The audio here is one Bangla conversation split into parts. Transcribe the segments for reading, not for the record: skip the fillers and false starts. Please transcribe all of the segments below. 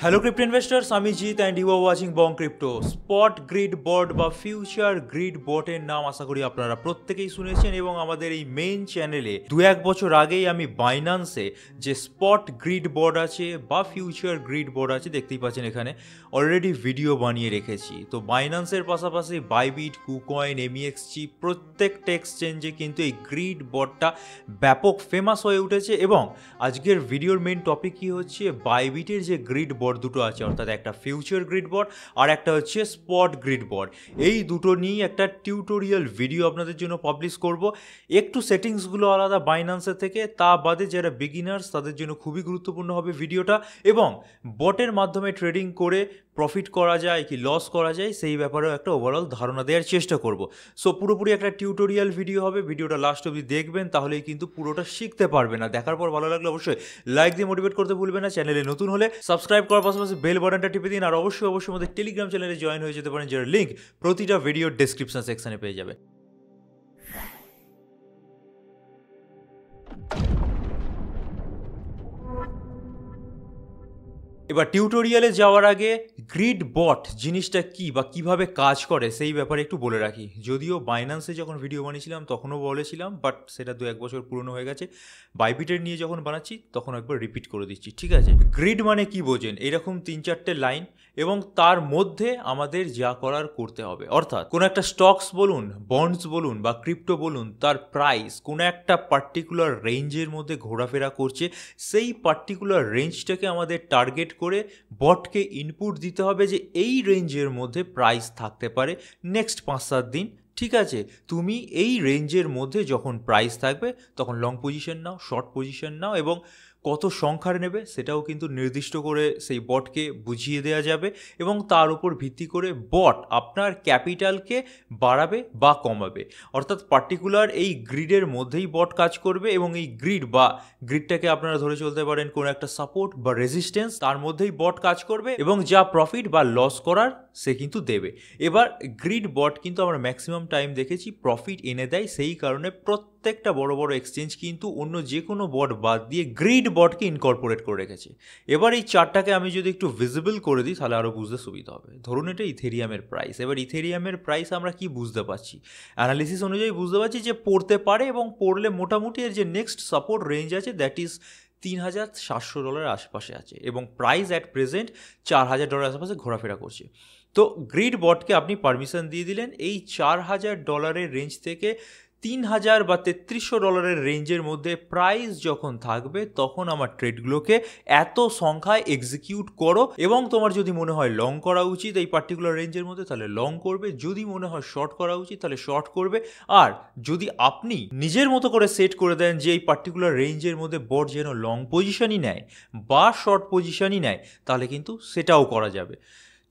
হ্যালো ক্রিপ্টো ইনভেস্টার্স, আমি Jeet and you are watching bong crypto. Spot grid bot বা ফিউচার গ্রিড বটের নাম আশা করি আপনারা প্রত্যেকেই শুনেছেন, এবং আমাদের এই মেইন চ্যানেলে 2-1 বছর আগেই আমি বাইন্যান্সে যে স্পট গ্রিড বট আছে বা ফিউচার গ্রিড বট আছে দেখতেই পাচ্ছেন এখানে অলরেডি ভিডিও বানিয়ে রেখেছি। তো বাইন্যান্সের পাশাপাশি বাইবিট, কুকয়েন, এমইএক্সজি প্রত্যেকটা এক্সচেঞ্জে কিন্তু এই গ্রিড বটটা ব্যাপক ফেমাস হয়ে উঠেছে। এবং আজকের ভিডিওর মেইন টপিক কি হচ্ছে, বাইবিটের যে গ্রিড বট দুটো আছে, অর্থাৎ একটা ফিউচার গ্রিড বট আর একটা হচ্ছে স্পট গ্রিড বট, এই দুটো নিয়ে একটা টিউটোরিয়াল ভিডিও আপনাদের জন্য পাবলিশ করব। একটু সেটিংসগুলো আলাদা বাইন্যান্সের থেকে, তা বাদে যারা বিগিনার্স তাদের জন্য খুবই গুরুত্বপূর্ণ হবে ভিডিওটা। এবং বটের মাধ্যমে ট্রেডিং করে প্রফিট করা যায় কি লস করা যায় সেই ব্যাপারেও একটা ওভারঅল ধারণা দেওয়ার চেষ্টা করব। সো পুরোপুরি একটা টিউটোরিয়াল ভিডিও হবে, ভিডিওটা লাস্ট অবধি দেখবেন, তাহলেই কিন্তু পুরোটা শিখতে পারবেন। না দেখার পর ভালো লাগলে অবশ্যই লাইক দিয়ে মোটিভেট করতে ভুলবেন না। চ্যানেলে নতুন হলে সাবস্ক্রাইব করার পাশাপাশি বেল বাটনটা টিপে দিন, আর অবশ্যই আমাদের টেলিগ্রাম চ্যানেলে জয়েন হয়ে যেতে পারেন, যার লিঙ্ক প্রতিটা ভিডিওর ডেসক্রিপশন সেকশনে পেয়ে যাবে। এবার টিউটোরিয়ালে যাওয়ার আগে গ্রিড বট জিনিসটা কি বা কিভাবে কাজ করে সেই ব্যাপারে একটু বলে রাখি। যদিও বাইন্যান্সে যখন ভিডিও বানিয়েছিলাম তখনও বলেছিলাম, বাট সেটা 2-1 বছর পুরনো হয়ে গেছে। বাইবিটের নিয়ে যখন বানাচ্ছি তখন একবার রিপিট করে দিচ্ছি, ঠিক আছে? গ্রিড মানে কি বোঝেন, এরকম 3-4টে লাইন এবং তার মধ্যে আমাদের যা করার করতে হবে। অর্থাৎ কোনো একটা স্টকস বলুন, বন্ডস বলুন বা ক্রিপ্টো বলুন, তার প্রাইস কোনো একটা পার্টিকুলার রেঞ্জের মধ্যে ঘোরাফেরা করছে, সেই পার্টিকুলার রেঞ্জটাকে আমাদের টার্গেট করে বটকে ইনপুট দিতে হবে যে এই রেঞ্জের মধ্যে প্রাইস থাকতে পারে নেক্সট 5-7 দিন। ঠিক আছে, তুমি এই রেঞ্জের মধ্যে যখন প্রাইস থাকবে তখন লং পজিশন নাও, শর্ট পজিশন নাও, এবং কত সংখ্যার নেবে সেটাও কিন্তু নির্দিষ্ট করে সেই বটকে বুঝিয়ে দেওয়া যাবে। এবং তার উপর ভিত্তি করে বট আপনার ক্যাপিটালকে বাড়াবে বা কমাবে। অর্থাৎ পার্টিকুলার এই গ্রিডের মধ্যেই বট কাজ করবে, এবং এই গ্রিডটাকে আপনারা ধরে চলতে পারেন কোনো একটা সাপোর্ট বা রেজিস্ট্যান্স, তার মধ্যেই বট কাজ করবে এবং যা প্রফিট বা লস করার সে কিন্তু দেবে। এবার গ্রিড বট কিন্তু আমরা ম্যাক্সিমাম টাইম দেখেছি প্রফিট এনে দেয়, সেই কারণে প্রত্যেকটা বড় বড় এক্সচেঞ্জ কিন্তু অন্য যে কোনো বট বাদ দিয়ে গ্রিড বটকে ইনকর্পোরেট করে রেখেছে। এবার এই চার্টটাকে আমি যদি একটু ভিজিবল করে দিই তাহলে আরও বুঝতে সুবিধা হবে। ধরুন এটা ইথেরিয়ামের প্রাইস। এবার ইথেরিয়ামের প্রাইস আমরা কি বুঝতে পারছি, অ্যানালিসিস অনুযায়ী বুঝতে পারছি যে পড়তে পারে, এবং পড়লে মোটামুটি এর যে নেক্সট সাপোর্ট রেঞ্জ আছে দ্যাট ইজ $3,700 আশেপাশে আছে, এবং প্রাইস অ্যাট প্রেজেন্ট $4,000 আশেপাশে ঘোরাফেরা করছে। তো গ্রিড বটকে আপনি পারমিশন দিয়ে দিলেন এই $4,000 রেঞ্জ থেকে 3,000 বা $3,300 রেঞ্জের মধ্যে প্রাইস যখন থাকবে তখন আমার ট্রেডগুলোকে এত সংখ্যায় এক্সিকিউট করো, এবং তোমার যদি মনে হয় লং করা উচিত এই পার্টিকুলার রেঞ্জের মধ্যে তাহলে লং করবে, যদি মনে হয় শর্ট করা উচিত তাহলে শর্ট করবে। আর যদি আপনি নিজের মতো করে সেট করে দেন যে এই পার্টিকুলার রেঞ্জের মধ্যে বট যেন লং পজিশনই নেয় বা শর্ট পজিশনই নেয়, তাহলে কিন্তু সেটাও করা যাবে।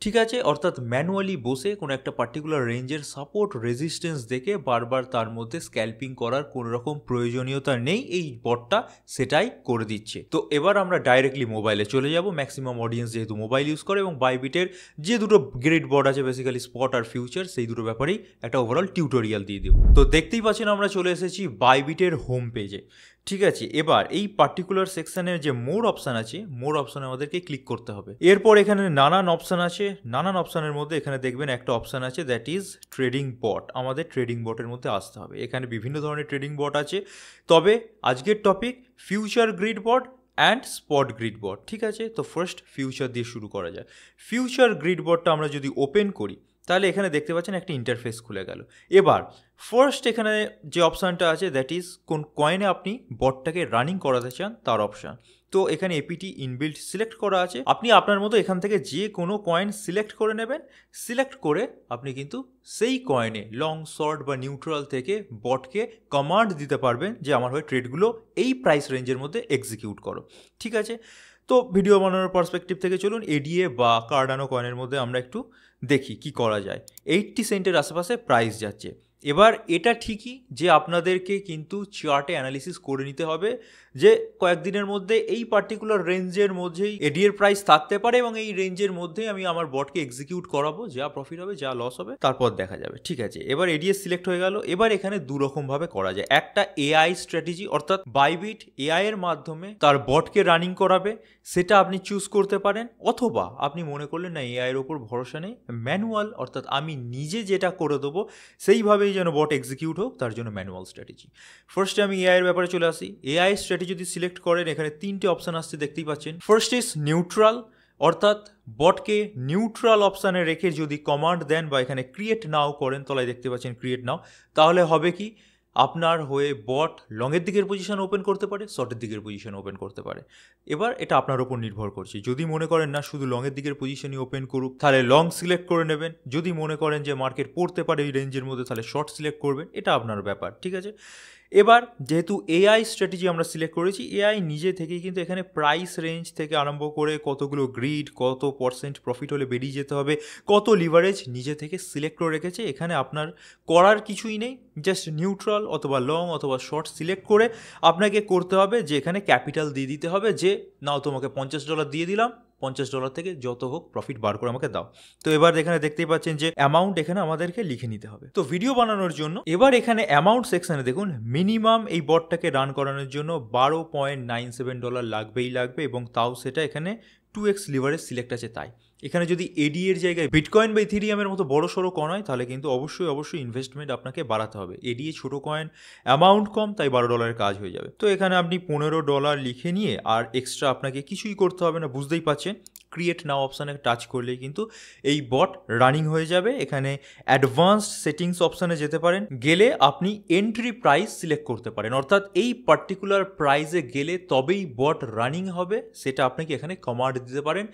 ঠিক আছে, অর্থাৎ ম্যানুয়ালি বসে কোনো একটা পার্টিকুলার রেঞ্জের সাপোর্ট রেজিস্ট্যান্স দেখে বারবার তার মধ্যে স্ক্যাল্পিং করার কোনো রকম প্রয়োজনীয়তা নেই, এই বটটা সেটাই করে দিচ্ছে। তো এবার আমরা ডাইরেক্টলি মোবাইলে চলে যাব। ম্যাক্সিমাম অডিয়েন্স যেহেতু মোবাইল ইউজ করে, এবং বাইবিটের যে দুটো গ্রিড বট আছে বেসিক্যালি স্পট আর ফিউচার, সেই দুটো ব্যাপারেই একটা ওভারঅল টিউটোরিয়াল দিয়ে দেবো। তো দেখতেই পাচ্ছেন আমরা চলে এসেছি বাইবিটের হোম পেজে। ঠিক আছে, এবার এই পার্টিকুলার সেকশনের যে মোর অপশান আছে, মোর অপশানে আমাদেরকে ক্লিক করতে হবে। এরপর এখানে নানান অপশান আছে, নানান অপশানের মধ্যে এখানে দেখবেন একটা অপশান আছে দ্যাট ইজ ট্রেডিং বট। আমাদের ট্রেডিং বটের মধ্যে আসতে হবে। এখানে বিভিন্ন ধরনের ট্রেডিং বট আছে, তবে আজকের topic future grid bot and spot grid bot. ঠিক আছে, তো ফার্স্ট ফিউচার দিয়ে শুরু করা যায়। ফিউচার গ্রিড বটটা আমরা যদি ওপেন করি তাহলে এখানে দেখতে পাচ্ছেন একটা ইন্টারফেস খুলে গেল। এবার ফার্স্ট এখানে যে অপশানটা আছে দ্যাট ইজ কোন কয়েনে আপনি বটটাকে রানিং করাতে চান তার অপশান। তো এখানে এপিটি ইনবিল্ট সিলেক্ট করা আছে, আপনি আপনার মতো এখান থেকে যে কোনো কয়েন সিলেক্ট করে নেবেন। সিলেক্ট করে আপনি কিন্তু সেই কয়েনে লং, শর্ট বা নিউট্রাল থেকে বটকে কমান্ড দিতে পারবেন যে আমার হয়ে ট্রেডগুলো এই প্রাইস রেঞ্জের মধ্যে এক্সিকিউট করো। ঠিক আছে, তো ভিডিও বানানোর পার্সপেক্টিভ থেকে চলুন এডিএ বা কার্ডানো কয়েনের মধ্যে আমরা একটু দেখি কি করা যায়। 80 সেন্টের আশেপাশে প্রাইস যাচ্ছে। এবার এটা ঠিকই যে আপনাদেরকে কিন্তু চার্টে অ্যানালিসিস করে নিতে হবে যে কয়েকদিনের মধ্যে এই পার্টিকুলার রেঞ্জের মধ্যেই এডি এর প্রাইস থাকতে পারে এবং এই রেঞ্জের মধ্যেই আমি আমার বটকে এক্সিকিউট করাবো, যা প্রফিট হবে যা লস হবে তারপর দেখা যাবে। ঠিক আছে, এবার এডিএস সিলেক্ট হয়ে গেল। এবার এখানে দুরকমভাবে করা যায়। একটা এআই স্ট্র্যাটেজি, অর্থাৎ বাইবিট এআই এর মাধ্যমে তার বটকে রানিং করাবে, সেটা আপনি চুজ করতে পারেন। অথবা আপনি মনে করলেন না এআই এর ওপর ভরসা নেই, ম্যানুয়াল, অর্থাৎ আমি নিজে যেটা করে দেবো সেইভাবেই যেন বট এক্সিকিউট হোক, তার জন্য ম্যানুয়াল স্ট্র্যাটেজি। ফার্স্টে আমি এআই এর ব্যাপারে চলে আসি। এআই স্ট্র্যাটেজি যদি সিলেক্ট করেন, এখানে 3টে অপশান আসছে, দেখতেই পাচ্ছেন। ফার্স্ট ইজ নিউট্রাল, অর্থাৎ বটকে নিউট্রাল অপশানে রেখে যদি কমান্ড দেন বা এখানে ক্রিয়েট নাও করেন, তলায় দেখতে পাচ্ছেন ক্রিয়েট নাও, তাহলে হবে কি আপনার হয়ে বট লংয়ের দিকের পজিশন ওপেন করতে পারে, শর্টের দিকের পজিশন ওপেন করতে পারে। এবার এটা আপনার ওপর নির্ভর করছে। যদি মনে করেন না শুধু লংয়ের দিকের পজিশনই ওপেন করুক, তাহলে লং সিলেক্ট করে নেবেন। যদি মনে করেন যে মার্কেট পড়তে পারে এই রেঞ্জের মধ্যে, তাহলে শর্ট সিলেক্ট করবেন। এটা আপনার ব্যাপার, ঠিক আছে। এবার যেহেতু এআই স্ট্র্যাটেজি আমরা সিলেক্ট করেছি, এআই নিজে থেকেই কিন্তু এখানে প্রাইস রেঞ্জ থেকে আরম্ভ করে কতগুলো গ্রিড, কত % প্রফিট হলে বেরিয়ে যেতে হবে, কত লিভারেজ নিজে থেকে সিলেক্ট করে রেখেছে। এখানে আপনার করার কিছুই নেই, জাস্ট নিউট্রাল অথবা লং অথবা শর্ট সিলেক্ট করে আপনাকে করতে হবে যে এখানে ক্যাপিটাল দিয়ে দিতে হবে, যে নাও তোমাকে $50 দিয়ে দিলাম, $50 থেকে যত হোক প্রফিট বার করে আমাকে দাও। তো এবার এখানে দেখতেই পাচ্ছেন যে অ্যামাউন্ট এখানে আমাদেরকে লিখে নিতে হবে। তো ভিডিও বানানোর জন্য এবার এখানে অ্যামাউন্ট সেকশনে দেখুন, মিনিমাম এই বটটাকে রান করানোর জন্য $12.97 লাগবেই লাগবে, এবং তাও সেটা এখানে 2x লিভারেজ সিলেক্ট আছে তাই। এখানে যদি এডি এর জায়গায় বিটকয়েন বা ইথেরিয়ামের মতো বড় সড়ো কয়েন হয়, তাহলে কিন্তু অবশ্যই ইনভেস্টমেন্ট আপনাকে বাড়াতে হবে। এডি এ ছোটো কয়েন, অ্যামাউন্ট কম, তাই $12 কাজ হয়ে যাবে। তো এখানে আপনি $15 লিখে নিয়ে আর এক্সট্রা আপনাকে কিছুই করতে হবে না, বুঝতেই পারছেন। ক্রিয়েট নাও অপশানে টাচ করলেই কিন্তু এই বট রানিং হয়ে যাবে। এখানে অ্যাডভান্সড সেটিংস অপশানে যেতে পারেন, গেলে আপনি এন্ট্রি প্রাইস সিলেক্ট করতে পারেন, অর্থাৎ এই পার্টিকুলার প্রাইসে গেলে তবেই বট রানিং হবে, সেটা আপনাকে এখানে কমান্ড দিতে পারেন।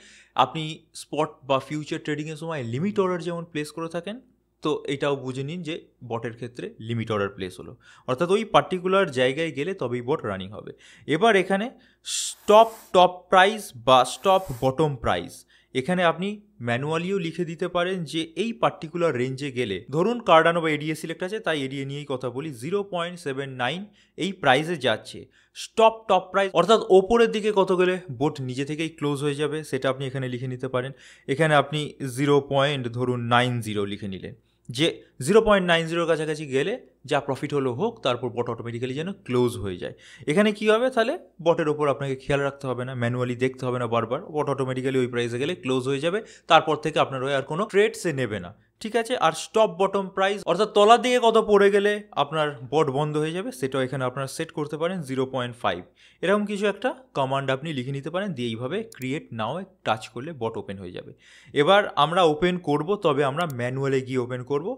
আপনি স্পট বা ফিউচার ট্রেডিংয়ের সময় লিমিট অর্ডার যেমন প্লেস করে থাকেন, তো এটাও বুঝে নিন যে বটের ক্ষেত্রে লিমিট অর্ডার প্লেস হলো, অর্থাৎ ওই পার্টিকুলার জায়গায় গেলে তবেই বট রানিং হবে। এবার এখানে স্টপ টপ প্রাইস বা স্টপ বটম প্রাইস, এখানে আপনি ম্যানুয়ালিও লিখে দিতে পারেন যে এই পার্টিকুলার রেঞ্জে গেলে, ধরুন কার্ডানো বা এডিএ সিলেক্ট আছে তাই এডিএ নিয়েই কথা বলি, 0.79 এই প্রাইসে যাচ্ছে। স্টপ টপ প্রাইস অর্থাৎ ওপরের দিকে কত গেলে বোট নিজে থেকেই ক্লোজ হয়ে যাবে, সেটা আপনি এখানে লিখে নিতে পারেন। এখানে আপনি 0.90 লিখে নিলেন, যে 0.90 কাছাকাছি গেলে যা প্রফিট হলো হোক, তারপর বট অটোমেটিক্যালি যেন ক্লোজ হয়ে যায়। এখানে কি হবে, তাহলে বটের ওপর আপনাকে খেয়াল রাখতে হবে না, ম্যানুয়ালি দেখতে হবে না বারবার, বট অটোমেটিক্যালি ওই প্রাইসে গেলে ক্লোজ হয়ে যাবে, তারপর থেকে আপনার ওই আর কোনো ট্রেড সে নেবে না, ঠিক আছে। আর স্টপ বটম প্রাইস অর্থাৎ তলার দিকে কত পড়ে গেলে আপনার বট বন্ধ হয়ে যাবে, সেটাও এখানে আপনারা সেট করতে পারেন 0.5। এরকম কিছু একটা কমান্ড আপনি লিখে নিতে পারেন, দিয়ে এইভাবে ক্রিয়েট নাও টাচ করলে বট ওপেন হয়ে যাবে। এবার আমরা ওপেন করব, তবে আমরা ম্যানুয়ালে গিয়ে ওপেন করব।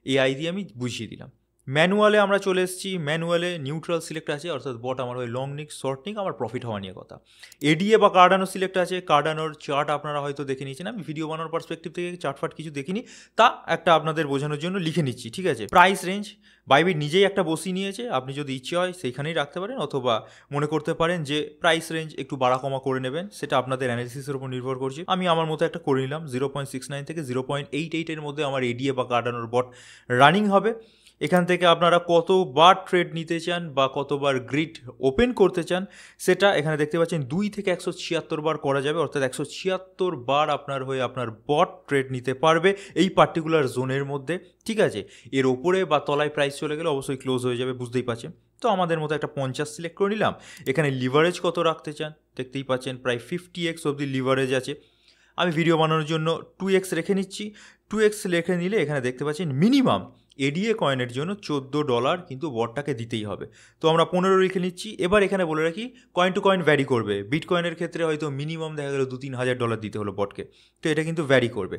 এআই দিয়ে আমি বুঝিয়ে দিলাম। ম্যানুয়ালে আমরা চলে এসেছি, ম্যানুয়ালে নিউট্রাল সিলেক্ট আছে, অর্থাৎ বট আমার হয় লং নিক শর্ট নিক, আমার প্রফিট হওয়া নিয়ে কথা। এডিএ বা কার্ডানো সিলেক্ট আছে, কার্ডানোর চার্ট আপনারা হয়তো দেখে নিয়েছেন, আমি ভিডিও বানানোর পার্সপেক্টিভ থেকে চার্ট ফাট কিছু দেখিনি, তা একটা আপনাদের বোঝানোর জন্য লিখে নিচ্ছি, ঠিক আছে। প্রাইস রেঞ্জ বাইবিট নিজেই একটা বসিয়ে নিয়েছে, আপনি যদি ইচ্ছে হয় সেইখানেই রাখতে পারেন, অথবা মনে করতে পারেন যে প্রাইস রেঞ্জ একটু বাড়া কমা করে নেবেন, সেটা আপনাদের অ্যানালিসিসের উপর নির্ভর করছে। আমি আমার মতো একটা করে নিলাম, 0.69 থেকে 0.88 এর মধ্যে আমার এডিএ বা কার্ডানোর বট রানিং হবে। এখান থেকে আপনারা কতবার ট্রেড নিতে চান বা কতবার গ্রিড ওপেন করতে চান, সেটা এখানে দেখতে পাচ্ছেন 2 থেকে 176 বার করা যাবে, অর্থাৎ 176 বার আপনার হয়ে আপনার বট ট্রেড নিতে পারবে এই পার্টিকুলার জোনের মধ্যে, ঠিক আছে। এর ওপরে বা তলায় প্রাইস চলে গেলে অবশ্যই ক্লোজ হয়ে যাবে, বুঝতেই পারছেন। তো আমাদের মতো একটা 50 সিলেক্ট করে নিলাম। এখানে লিভারেজ কত রাখতে চান, দেখতেই পাচ্ছেন প্রায় 50x অবধি লিভারেজ আছে। আমি ভিডিও বানানোর জন্য 2x রেখে নিচ্ছি। 2x রেখে নিলে এখানে দেখতে পাচ্ছেন মিনিমাম এডিএ কয়েনের জন্য $14 কিন্তু বটটাকে দিতেই হবে, তো আমরা 15 রেখে নিচ্ছি। এবার এখানে বলে রাখি কয়েন টু কয়েন ভ্যারি করবে, বিটকয়েনের ক্ষেত্রে হয়তো মিনিমাম দেখা গেল $2-3 দিতে হলো বটকে, তো এটা কিন্তু ভ্যারি করবে।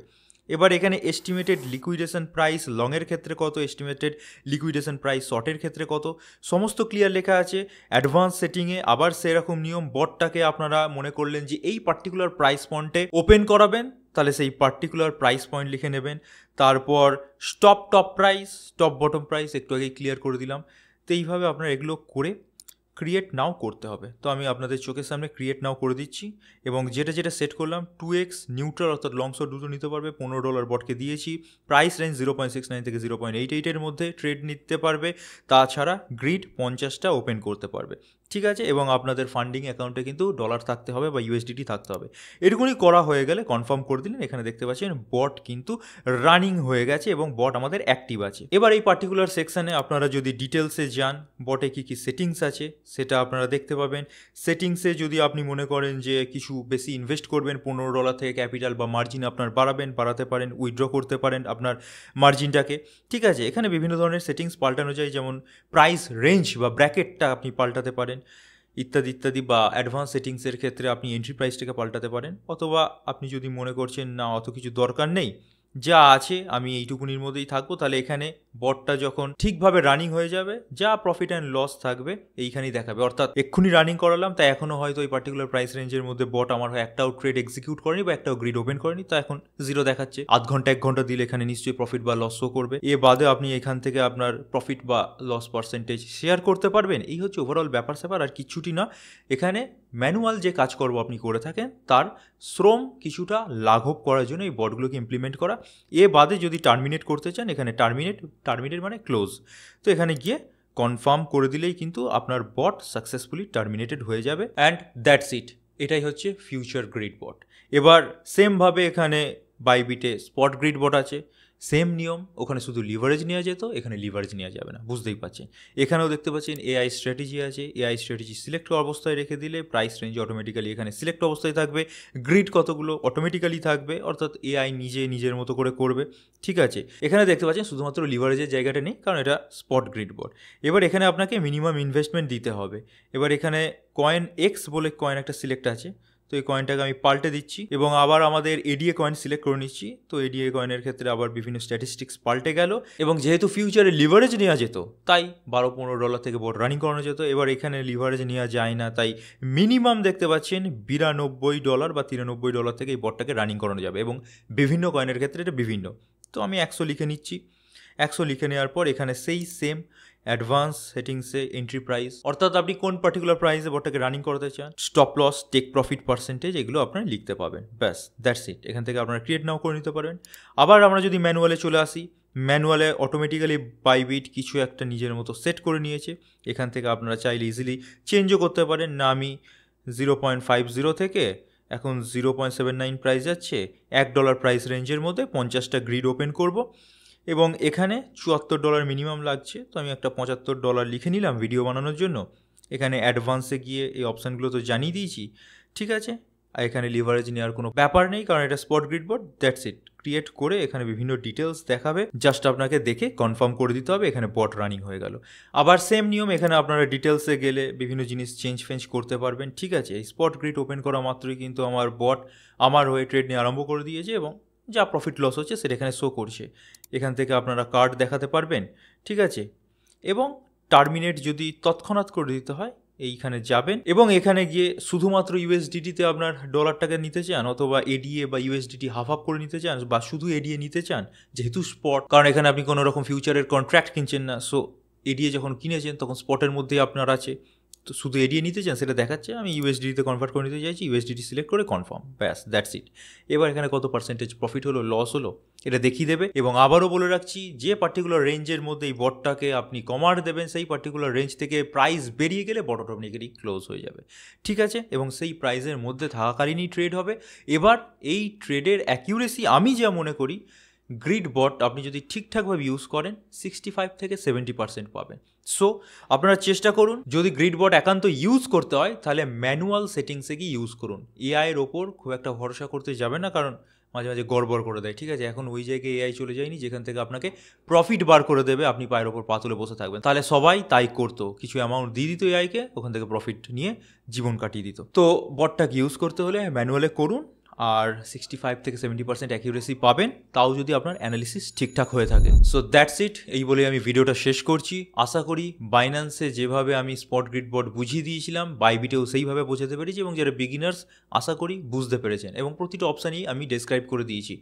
এবার এখানে এস্টিমেটেড লিকুইডেশন প্রাইস লংয়ের ক্ষেত্রে কত, এস্টিমেটেড লিকুইডেশন প্রাইস শর্টের ক্ষেত্রে কত, সমস্ত ক্লিয়ার লেখা আছে। অ্যাডভান্স সেটিংয়ে আবার সেরকম নিয়ম, বটটাকে আপনারা মনে করলেন যে এই পার্টিকুলার প্রাইস পয়েন্টে ওপেন করাবেন, তাহলে সেই পার্টিকুলার প্রাইস পয়েন্ট লিখে নেবেন। তারপর stop top price, stop bottom price একটু আগেই ক্লিয়ার করে দিলাম। তো এইভাবে আপনারা এগুলো করে ক্রিয়েট নাও করতে হবে। তো আমি আপনাদের চোখের সামনে ক্রিয়েট নাও করে দিচ্ছি এবং যেটা সেট করলাম 2x নিউট্রাল অর্থাৎ লং শট দুটো নিতে পারবে, $15 বটকে দিয়েছি, প্রাইস রেঞ্জ 0.69 থেকে 0.88 মধ্যে ট্রেড নিতে পারবে, তাছাড়া গ্রিড 50টা ওপেন করতে পারবে, ঠিক আছে। এবং আপনাদের ফান্ডিং অ্যাকাউন্টে কিন্তু ডলার থাকতে হবে বা USDT থাকতে হবে। এটুকুনি করা হয়ে গেলে কনফার্ম করে দিলেন, এখানে দেখতে পাচ্ছেন বট কিন্তু রানিং হয়ে গেছে এবং বট আমাদের অ্যাক্টিভ আছে। এবার এই পার্টিকুলার সেকশানে আপনারা যদি ডিটেলসে যান, বটে কী কী সেটিংস আছে সেটা আপনারা দেখতে পাবেন। সেটিংসে যদি আপনি মনে করেন যে কিছু বেশি ইনভেস্ট করবেন, $15 থেকে ক্যাপিটাল বা মার্জিন আপনার বাড়াতে পারেন, উইথড্র করতে পারেন আপনার মার্জিনটাকে, ঠিক আছে। এখানে বিভিন্ন ধরনের সেটিংস পাল্টানো যায়, যেমন প্রাইস রেঞ্জ বা ব্র্যাকেটটা আপনি পাল্টাতে পারেন ইত্যাদি ইত্যাদি, বা অ্যাডভান্স সেটিংসের ক্ষেত্রে আপনি এন্ট্রি প্রাইসটাকে পাল্টাতে পারেন, অথবা আপনি যদি মনে করছেন না অত কিছু দরকার নেই, যা আছে আমি এইটুকুনির মধ্যেই থাকবো, তাহলে এখানে বটটা যখন ঠিকভাবে রানিং হয়ে যাবে যা প্রফিট অ্যান্ড লস থাকবে এইখানেই দেখাবে। অর্থাৎ এক্ষুনি রানিং করালাম, তাই এখনও হয়তো ওই পার্টিকুলার প্রাইস রেঞ্জের মধ্যে বট আমার একটাও ট্রেড এক্সিকিউট করেনি বা একটাও গ্রিড ওপেন করেনি, তো এখন 0 দেখাচ্ছে। আধ ঘন্টা 1 ঘন্টা দিলে এখানে নিশ্চয়ই প্রফিট বা লস শো করবে। এ বাদে আপনি এখান থেকে আপনার প্রফিট বা লস পার্সেন্টেজ শেয়ার করতে পারবেন। এই হচ্ছে ওভারঅল ব্যাপার স্যাপার, আর কিছুটি না। এখানে ম্যানুয়াল যে কাজকর্ম আপনি করে থাকেন তার শ্রম কিছুটা লাঘব করার জন্য এই বটগুলোকে ইমপ্লিমেন্ট করা। এ বাদে যদি টার্মিনেট করতে চান, এখানে টার্মিনেট মানে ক্লোজ, তো এখানে গিয়ে কনফার্ম করে দিলেই কিন্তু আপনার বট সাকসেসফুলি টার্মিনেটেড হয়ে যাবে, অ্যান্ড দ্যাটস ইট। এটাই হচ্ছে ফিউচার গ্রিড বট। এবার সেমভাবে এখানে বাইবিটে স্পট গ্রিড বট আছে, সেম নিয়ম, ওখানে শুধু লিভারেজ নেওয়া যেত, এখানে লিভারেজ নেওয়া যাবে না, বুঝতেই পারছেন। এখানেও দেখতে পাচ্ছেন AI স্ট্র্যাটেজি আছে, AI স্ট্র্যাটেজি সিলেক্ট অবস্থায় রেখে দিলে প্রাইস রেঞ্জ অটোমেটিক্যালি এখানে সিলেক্ট অবস্থায় থাকবে, গ্রিড কতগুলো অটোমেটিক্যালি থাকবে, অর্থাৎ AI নিজের মতো করে করবে, ঠিক আছে। এখানে দেখতে পাচ্ছেন শুধুমাত্র লিভারেজের জায়গাটা নেই, কারণ এটা স্পট গ্রিড বট। এবার এখানে আপনাকে মিনিমাম ইনভেস্টমেন্ট দিতে হবে। এবার এখানে কয়েন এক্স বলে কয়েন একটা সিলেক্ট আছে, তো এই কয়েনটাকে আমি পাল্টে দিচ্ছি এবং আবার আমাদের এডিএ কয়েন সিলেক্ট করে নিচ্ছি। তো এডিএ কয়েনের ক্ষেত্রে আবার বিভিন্ন স্ট্যাটিস্টিক্স পাল্টে গেল, এবং যেহেতু ফিউচারে লিভারেজ নেওয়া যেত তাই $12-15 থেকে বট রানিং করানো যেত। এবার এখানে লিভারেজ নেওয়া যায় না, তাই মিনিমাম দেখতে পাচ্ছেন $92 বা $93 থেকে এই বটটাকে রানিং করানো যাবে, এবং বিভিন্ন কয়েনের ক্ষেত্রে এটা বিভিন্ন। তো আমি 100 লিখে নিচ্ছি। 100 লিখে নেওয়ার পর এখানে সেই সেম অ্যাডভান্স সেটিংসে এন্ট্রি প্রাইস, অর্থাৎ আপনি কোন পার্টিকুলার প্রাইসে বটটাকে রানিং করতে চান, stop loss, take profit percentage, এগুলো আপনারা লিখতে পাবেন। ব্যাস, দ্যাটস ইট। এখান থেকে আপনারা ক্রিয়েট নাও করে নিতে পারবেন। আবার আমরা যদি ম্যানুয়ালে চলে আসি, ম্যানুয়ালে অটোমেটিক্যালি বাইবিট কিছু একটা নিজের মতো সেট করে নিয়েছে। এখান থেকে আপনারা চাইলে ইজিলি চেঞ্জও করতে পারেন। না, আমি 0.50 থেকে এখন 0.79 প্রাইস যাচ্ছে, $1 প্রাইস রেঞ্জের মধ্যে 50টা গ্রিড ওপেন করব, এবং এখানে $74 মিনিমাম লাগছে, তো আমি একটা $75 লিখে নিলাম ভিডিও বানানোর জন্য। এখানে অ্যাডভান্সে গিয়ে এই অপশানগুলো তো জানিয়ে দিয়েছি, ঠিক আছে। আর এখানে লিভারেজ নেওয়ার কোনো ব্যাপার নেই, কারণ এটা spot grid bot. That's it. Create করে এখানে বিভিন্ন ডিটেলস দেখাবে, জাস্ট আপনাকে দেখে কনফার্ম করে দিতে হবে, এখানে বট রানিং হয়ে গেল। আবার সেম নিয়ম, এখানে আপনারা ডিটেলসে গেলে বিভিন্ন জিনিস চেঞ্জ করতে পারবেন, ঠিক আছে। এই স্পট গ্রিড ওপেন করা মাত্রই কিন্তু আমার বট আমার হয়ে ট্রেড নিয়ে আরম্ভ করে দিয়েছে, এবং যা প্রফিট লস হচ্ছে সেটা এখানে শো করছে। এখান থেকে আপনারা কার্ড দেখাতে পারবেন, ঠিক আছে। এবং টার্মিনেট যদি তৎক্ষণাৎ করে দিতে হয়, এইখানে যাবেন এবং এখানে গিয়ে শুধুমাত্র ইউএসডিটিতে আপনার ডলারটাকে নিতে চান, অথবা এডিএ বা ইউএসডিটি হাফ করে নিতে চান, বা শুধু এডিএ নিতে চান, যেহেতু স্পট, কারণ এখানে আপনি কোনো রকম ফিউচারের কন্ট্রাক্ট কিনছেন না, সো এডিএ যখন কিনেছেন তখন স্পটের মধ্যেই আপনার আছে, তো শুধু এডিএ নিতে চান সেটা দেখাচ্ছে, আমি ইউএসডিতে কনভার্ট করে নিতে চাইছি, ইউএসডিটি সিলেক্ট করে কনফার্ম, ব্যাস, দ্যাটস ইট। এবার এখানে কত পার্সেন্টেজ প্রফিট হলো, লস হলো, এটা দেখিয়ে দেবে। এবং আবারও বলে রাখছি, যে পার্টিকুলার রেঞ্জের মধ্যে এই বটটাকে আপনি কমার দেবেন, সেই পার্টিকুলার রেঞ্জ থেকে প্রাইস বেরিয়ে গেলে বট অটোমেটিক্যালি ক্লোজ হয়ে যাবে, ঠিক আছে। এবং সেই প্রাইসের মধ্যে থাকাকালীনই ট্রেড হবে। এবার এই ট্রেডের অ্যাকিউরেসি আমি যা মনে করি, গ্রিড বট আপনি যদি ঠিকঠাকভাবে ইউজ করেন 65 থেকে 70% পাবেন। সো আপনারা চেষ্টা করুন, যদি গ্রিড বট একান্ত ইউজ করতে হয় তাহলে ম্যানুয়াল সেটিংসে গিয়ে ইউজ করুন। এআইয়ের ওপর খুব একটা ভরসা করতে যাবে না, কারণ মাঝে মাঝে গড়বড় করে দেয়, ঠিক আছে। এখন ওই জায়গায় এআই চলে যায়নি যেখান থেকে আপনাকে প্রফিট বার করে দেবে, আপনি পায়ের ওপর পা তুলে বসে থাকবেন। তাহলে সবাই তাই করতো, কিছু অ্যামাউন্ট দিয়ে দিত এআইকে, ওখান থেকে প্রফিট নিয়ে জীবন কাটিয়ে দিত। তো বটটাকে ইউজ করতে হলে ম্যানুয়ালে করুন। আর 65 থেকে 70% অ্যাকিউরেসি পাবেন, তাও যদি আপনার অ্যানালিসিস ঠিকঠাক হয়ে থাকে। সো দ্যাটস ইট, এই বলে আমি ভিডিওটা শেষ করছি। আশা করি বাইন্যান্সে যেভাবে আমি স্পট গ্রিড বট বুঝিয়ে দিয়েছিলাম, বাইবিটেও সেইভাবে বোঝাতে পেরেছি, এবং যারা বিগিনার্স আশা করি বুঝতে পেরেছেন, এবং প্রতিটা অপশানই আমি ডেসক্রাইব করে দিয়েছি।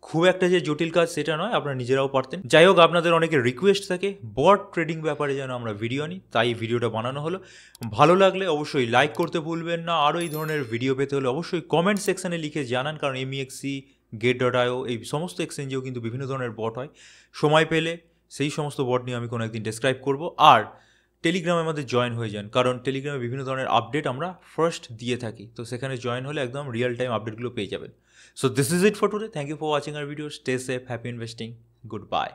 খুব একটা যে জটিল কাজ সেটা নয়, আপনারা নিজেরাও পারতেন। যাই হোক, আপনাদের অনেকের রিকোয়েস্ট থাকে বট ট্রেডিং ব্যাপারে যেন আমরা ভিডিও আনি, তাই ভিডিওটা বানানো হলো। ভালো লাগলে অবশ্যই লাইক করতে ভুলবেন না। আরও এই ধরনের ভিডিও পেতে হলে অবশ্যই কমেন্ট সেকশানে লিখে জানান, কারণ MEXC, Gate.io এই সমস্ত এক্সচেঞ্জেও কিন্তু বিভিন্ন ধরনের বট হয়। সময় পেলে সেই সমস্ত বট নিয়ে আমি কোনো একদিন ডেসক্রাইব করব। আর টেলিগ্রামের মধ্যে জয়েন হয়ে যান, কারণ টেলিগ্রামে বিভিন্ন ধরনের আপডেট আমরা ফার্স্ট দিয়ে থাকি, তো সেখানে জয়েন হলে একদম রিয়েল টাইম আপডেটগুলো পেয়ে যাবেন। So this is it for today. Thank you for watching our video. Stay safe, happy investing, good by.